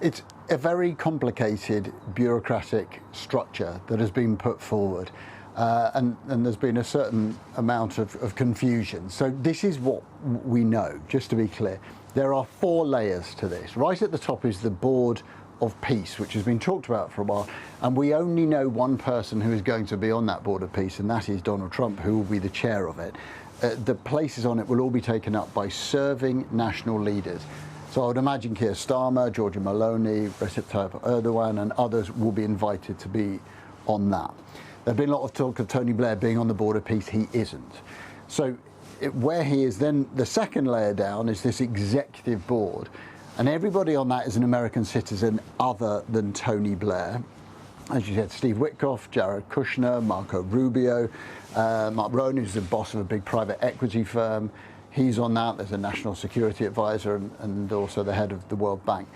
It's a very complicated bureaucratic structure that has been put forward, and there's been a certain amount of confusion. So this is what we know, just to be clear. There are 4 layers to this. Right at the top is the Board of Peace, which has been talked about for a while, and we only know one person who is going to be on that Board of Peace, and that is Donald Trump, who will be the chair of it. The places on it will all be taken up by serving national leaders. So I would imagine Keir Starmer, Giorgia Meloni, Recep Tayyip Erdogan and others will be invited to be on that. There's been a lot of talk of Tony Blair being on the Board of Peace. He isn't. So where he is then, the second layer down is this executive board. And everybody on that is an American citizen other than Tony Blair. As you said, Steve Witkoff, Jared Kushner, Marco Rubio, Mark Rowan, who's the boss of a big private equity firm. He's on that. There's a national security advisor and also the head of the World Bank.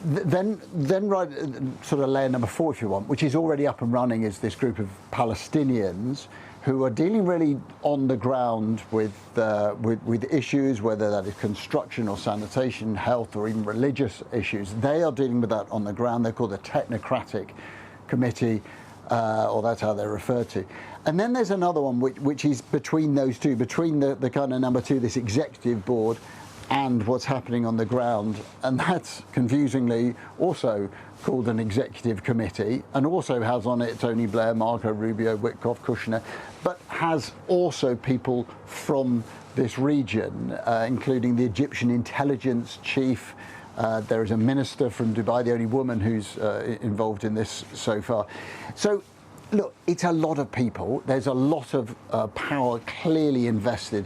Then right, sort of layer number 4, if you want, which is already up and running, is this group of Palestinians who are dealing really on the ground with issues, whether that is construction or sanitation, health, or even religious issues. They are dealing with that on the ground. They're called the Technocratic Committee, or that's how they're referred to. And then there's another one which is between those two, between the kind of number 2, this executive board, and what's happening on the ground. And that's confusingly also called an executive committee, and also has on it Tony Blair, Marco Rubio, Witkoff, Kushner, but has also people from this region, including the Egyptian intelligence chief. There is a minister from Dubai, the only woman who's involved in this so far. So, look, it's a lot of people. There's a lot of power clearly invested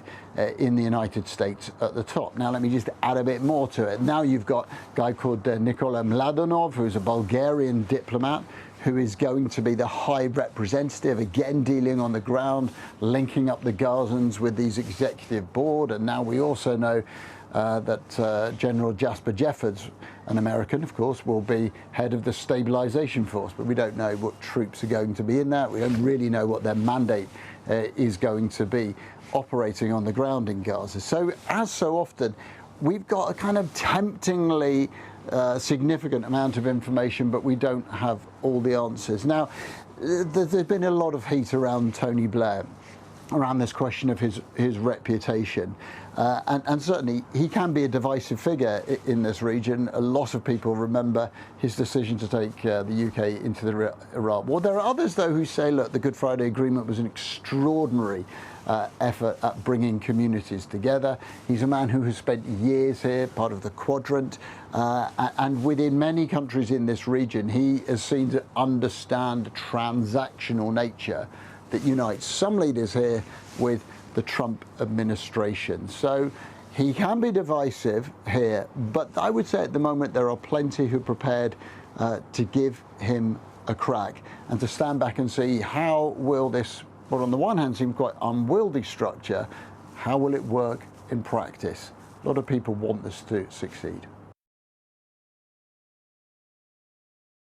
in the United States at the top. Now, let me just add a bit more to it. Now you've got a guy called Nikola Mladenov, who's a Bulgarian diplomat, who is going to be the high representative, again dealing on the ground, linking up the Gazans with these executive board. And now we also know that General Jasper Jeffords, an American, of course, will be head of the stabilization force, but we don't know what troops are going to be in that. We don't really know what their mandate is going to be operating on the ground in Gaza. So, as so often, we've got a kind of temptingly significant amount of information, but we don't have all the answers. Now, there's been a lot of heat around Tony Blair, around this question of his reputation. And certainly he can be a divisive figure in this region. A lot of people remember his decision to take the UK into the Iraq War. There are others, though, who say, look, the Good Friday Agreement was an extraordinary effort at bringing communities together. He's a man who has spent years here, part of the Quadrant, and within many countries in this region, he is seen to understand the transactional nature that unites some leaders here with the Trump administration. So he can be divisive here, but I would say at the moment there are plenty who are prepared to give him a crack and to stand back and see how will this, what on the one hand seems quite unwieldy structure, how will it work in practice? A lot of people want this to succeed.